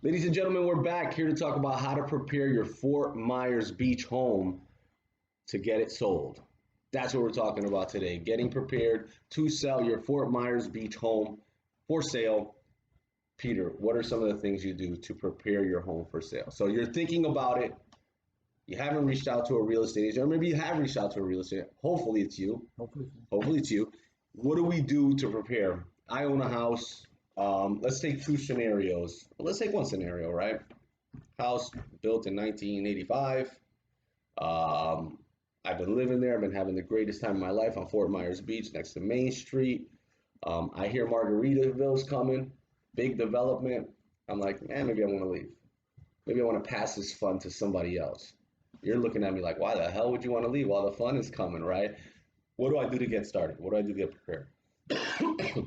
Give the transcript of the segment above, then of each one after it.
Ladies and gentlemen, we're back here to talk about how to prepare your Fort Myers Beach home to get it sold. That's what we're talking about today. Getting prepared to sell your Fort Myers Beach home for sale. Peter, what are some of the things you do to prepare your home for sale? So you're thinking about it. You haven't reached out to a real estate agent, or maybe you have reached out to a real estate agent. Hopefully it's you. Hopefully it's you. What do we do to prepare? I own a house. Let's take two scenarios. Let's take one scenario, right? House built in 1985. I've been living there. I've been having the greatest time of my life on Fort Myers Beach next to Main Street. I hear Margaritaville's coming, big development. I'm like, man, maybe I want to leave. Maybe I want to pass this fun to somebody else. You're looking at me like, why the hell would you want to leave while the fun is coming, right? What do I do to get started? What do I do to get prepared?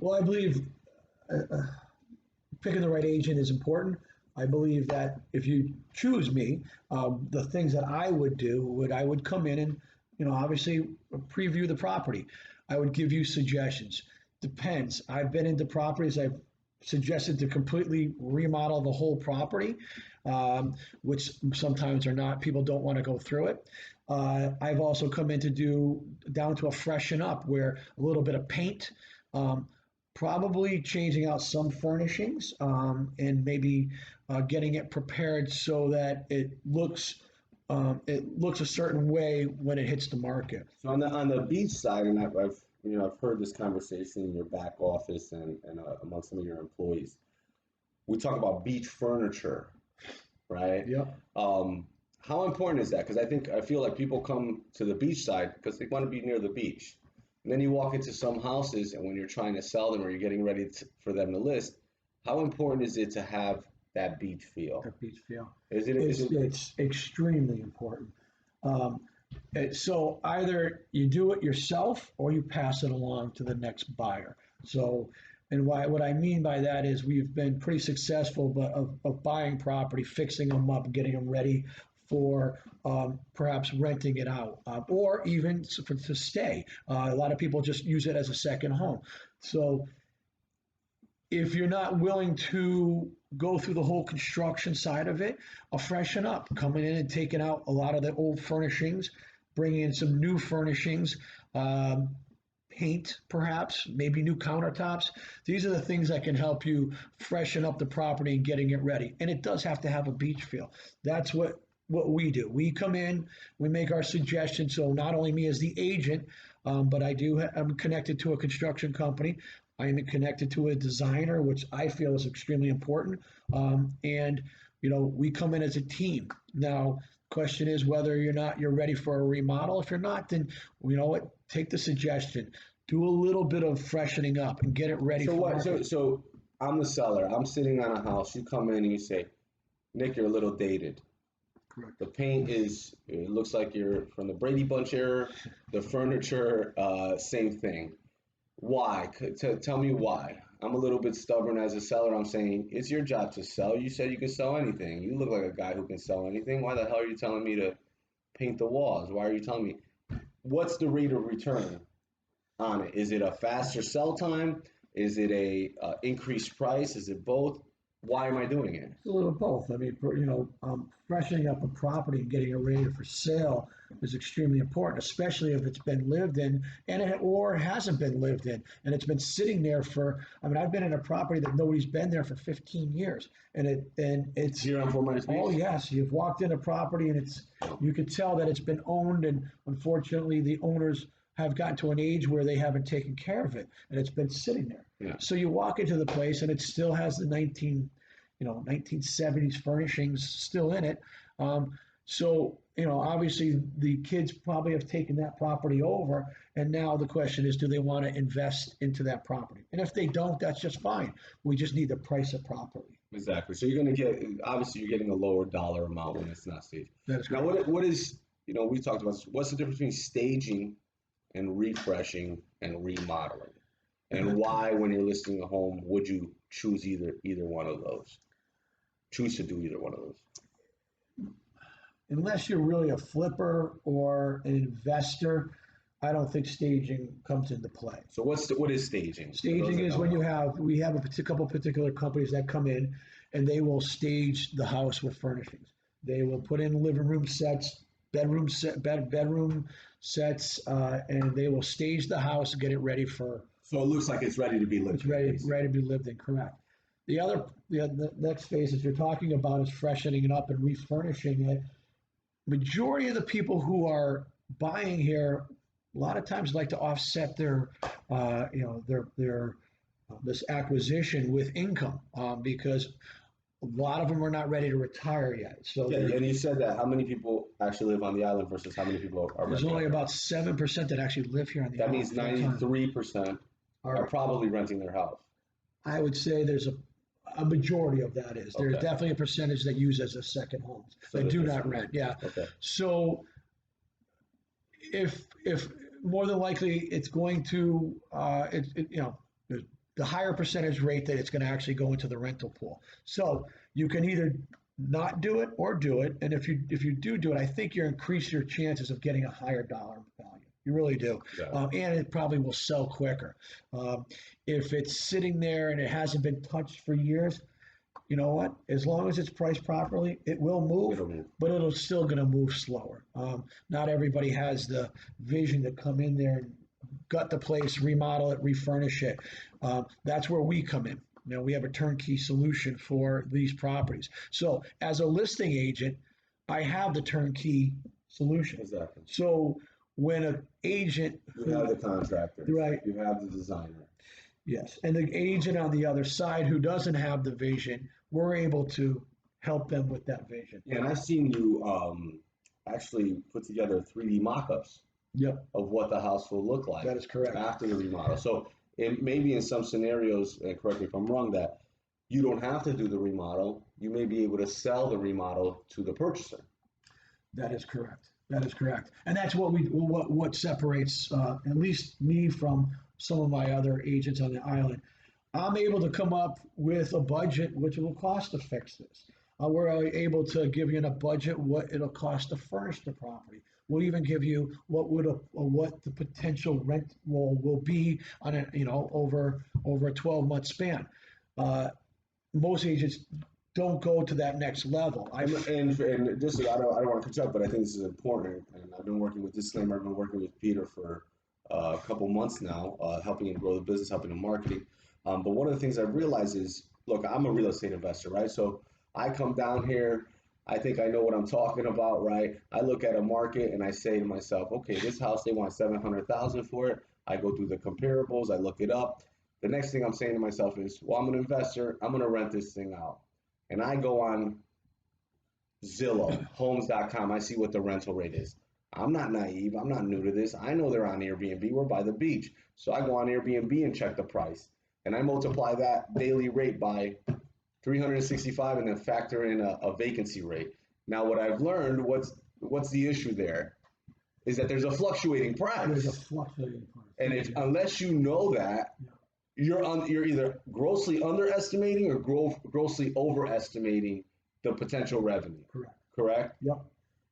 Well, I believe picking the right agent is important. I believe that if you choose me, the things that I would do I would come in and, obviously preview the property. I would give you suggestions. Depends. I've been into properties. I've suggested to completely remodel the whole property, which sometimes are not. People don't want to go through it. I've also come in to do down to a freshen up, where a little bit of paint. Probably changing out some furnishings, and maybe getting it prepared so that it looks a certain way when it hits the market. So on the beach side, and I've heard this conversation in your back office and among some of your employees. We talk about beach furniture, right? Yeah. How important is that? Because I feel like people come to the beach side because they want to be near the beach. And then you walk into some houses, and when you're trying to sell them or you're getting ready for them to list, how important is it to have that beach feel? That beach feel. It's extremely important. So either you do it yourself or you pass it along to the next buyer. So, and what I mean by that is we've been pretty successful of buying property, fixing them up, getting them ready for perhaps renting it out, or even to stay. A lot of people just use it as a second home. So if you're not willing to go through the whole construction side of it, I'll freshen up, coming in and taking out a lot of the old furnishings, bringing in some new furnishings, paint perhaps, maybe new countertops. These are the things that can help you freshen up the property and getting it ready. And it does have to have a beach feel. That's what we do. We come in, we make our suggestions. So not only me as the agent, but I'm connected to a construction company. I am connected to a designer, which I feel is extremely important. And we come in as a team. Now, question is whether you're ready for a remodel. If you're not, then you know what? Take the suggestion. Do a little bit of freshening up and get it ready. So I'm the seller. I'm sitting on a house. You come in and you say, Nick, you're a little dated. Correct. The paint it looks like you're from the Brady Bunch era. The furniture, same thing. Why? Tell me why. I'm a little bit stubborn as a seller. I'm saying it's your job to sell. You said you can sell anything. You look like a guy who can sell anything. Why the hell are you telling me to paint the walls? Why are you telling me? What's the rate of return on it? Is it a faster sell time? Is it a increased price? Is it both? Why am I doing it? It's a little of both. I mean, freshening up a property and getting it ready for sale is extremely important, especially if it's been lived in or hasn't been lived in, and it's been sitting there for. I mean, I've been in a property that nobody's been there for 15 years, and it's here on Fort Myers Beach. Oh yes, you've walked in a property and you could tell that it's been owned, and unfortunately, the owners have gotten to an age where they haven't taken care of it, and it's been sitting there. Yeah. So you walk into the place, and it still has the 1970s furnishings still in it. So obviously the kids probably have taken that property over, and now the question is, do they want to invest into that property? And if they don't, that's just fine. We just need to price it properly. Exactly. So you're going to you're getting a lower dollar amount when it's not staged. That is now, what is we talked about this. What's the difference between staging and refreshing and remodeling, and why, when you're listing a home, would you choose either one of those? Choose to do either one of those. Unless you're really a flipper or an investor, I don't think staging comes into play. So what is staging? Staging is when we have a couple particular companies that come in and they will stage the house with furnishings. They will put in living room sets, bedroom sets, and they will stage the house and get it ready for. So it looks like it's ready to be lived. It's ready to be lived in. Correct. The next phase that you're talking about is freshening it up and refurnishing it. Majority of the people who are buying here, a lot of times like to offset their, their this acquisition with income, because a lot of them are not ready to retire yet. So yeah, and you said that how many people actually live on the island versus how many people are there's renting? only about 7% that actually live here on the island. That means 93% are probably renting their house. I would say there's a majority of that is. There's definitely a percentage that use as a second home. They do not rent. Yeah. Okay. So if more than likely it's going to the higher percentage rate that it's going to actually go into the rental pool. So you can either not do it or do it, and if you do it, I think you increase your chances of getting a higher dollar value. You really do, and it probably will sell quicker. If it's sitting there and it hasn't been touched for years, you know what? As long as it's priced properly, it will move, but it'll still going to move slower. Not everybody has the vision to come in there and gut the place, remodel it, refurnish it. That's where we come in. You know, we have a turnkey solution for these properties. So as a listing agent, I have the turnkey solution. Exactly. So when an agent, you have the contractor, right? You have the designer. Yes, and the agent on the other side who doesn't have the vision, we're able to help them with that vision. Yeah, and I've seen you actually put together 3D mock-ups. Yep. Of what the house will look like. That is correct. After the remodel. So it maybe in some scenarios, and correct me if I'm wrong, that you don't have to do the remodel. You may be able to sell the remodel to the purchaser. That is correct. That is correct. And that's what separates at least me from some of my other agents on the island. I'm able to come up with a budget which will cost to fix this. We're able to give you in a budget what it'll cost to furnish the property. We'll even give you what the potential rent roll will be on over a 12-month span. Most agents don't go to that next level. And this is, I don't want to catch up, but I think this is important. And I've been working with Disclaimer. I've been working with Peter for a couple months now, helping him grow the business, helping him marketing. But one of the things I've realized is, look, I'm a real estate investor, right? So I come down here. I think I know what I'm talking about, right? I look at a market and I say to myself, okay, this house, they want $700,000 for it. I go through the comparables, I look it up. The next thing I'm saying to myself is, well, I'm an investor, I'm gonna rent this thing out. And I go on Zillow, homes.com, I see what the rental rate is. I'm not naive, I'm not new to this. I know they're on Airbnb, we're by the beach. So I go on Airbnb and check the price. And I multiply that daily rate by 365 and then factor in a vacancy rate. Now, what I've learned, what's the issue there, is that there's a fluctuating price. There's a fluctuating price. And unless you know that, you're either grossly underestimating or grossly overestimating the potential revenue. Correct? Yep.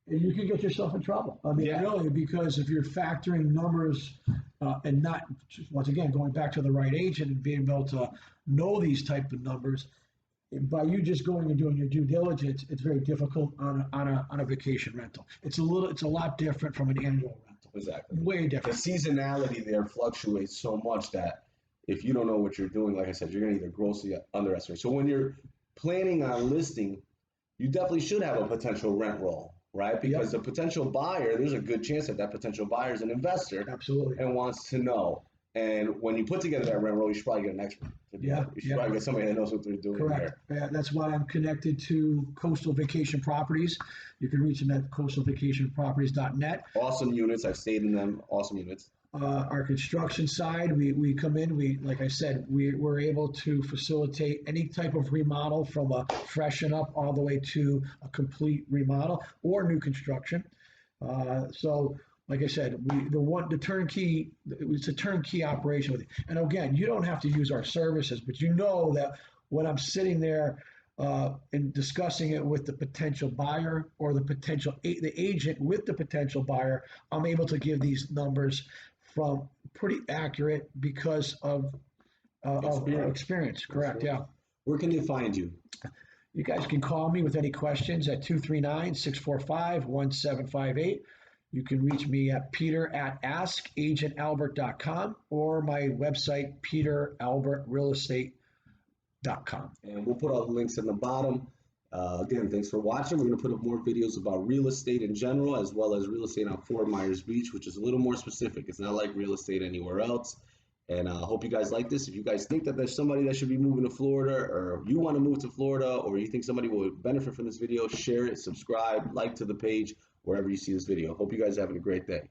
And you can get yourself in trouble. I mean, really, because if you're factoring numbers and not, once again, going back to the right agent and being able to know these type of numbers, by you just going and doing your due diligence, it's very difficult on a vacation rental. It's a lot different from an annual rental. Exactly. Way different. The seasonality there fluctuates so much that if you don't know what you're doing, like I said, you're going to either grossly underestimate. So when you're planning on listing, you definitely should have a potential rent roll, right? Because the potential buyer, there's a good chance that potential buyer is an investor. Absolutely. And wants to know. And when you put together that rent roll, you should probably get an expert. You should probably get somebody that knows what they're doing. Correct. That's why I'm connected to Coastal Vacation Properties. You can reach them at coastalvacationproperties.net. Awesome units. I've stayed in them. Awesome units. Our construction side, we come in, like I said, we're able to facilitate any type of remodel from a freshen up all the way to a complete remodel or new construction. So like I said, the turnkey, it's a turnkey operation with it. And again, you don't have to use our services, but you know that when I'm sitting there and discussing it with the potential buyer or the agent with the potential buyer, I'm able to give these numbers from pretty accurate because of experience. Correct. Yeah. Where can they find you? You guys can call me with any questions at 239-645-1758. You can reach me at peter@askagentalbert.com or my website, peteralbertrealestate.com. And we'll put all the links in the bottom. Again, thanks for watching. We're going to put up more videos about real estate in general, as well as real estate on Fort Myers Beach, which is a little more specific. It's not like real estate anywhere else. And I hope you guys like this. If you guys think that there's somebody that should be moving to Florida, or you want to move to Florida, or you think somebody will benefit from this video, share it, subscribe, like to the page, wherever you see this video. Hope you guys are having a great day.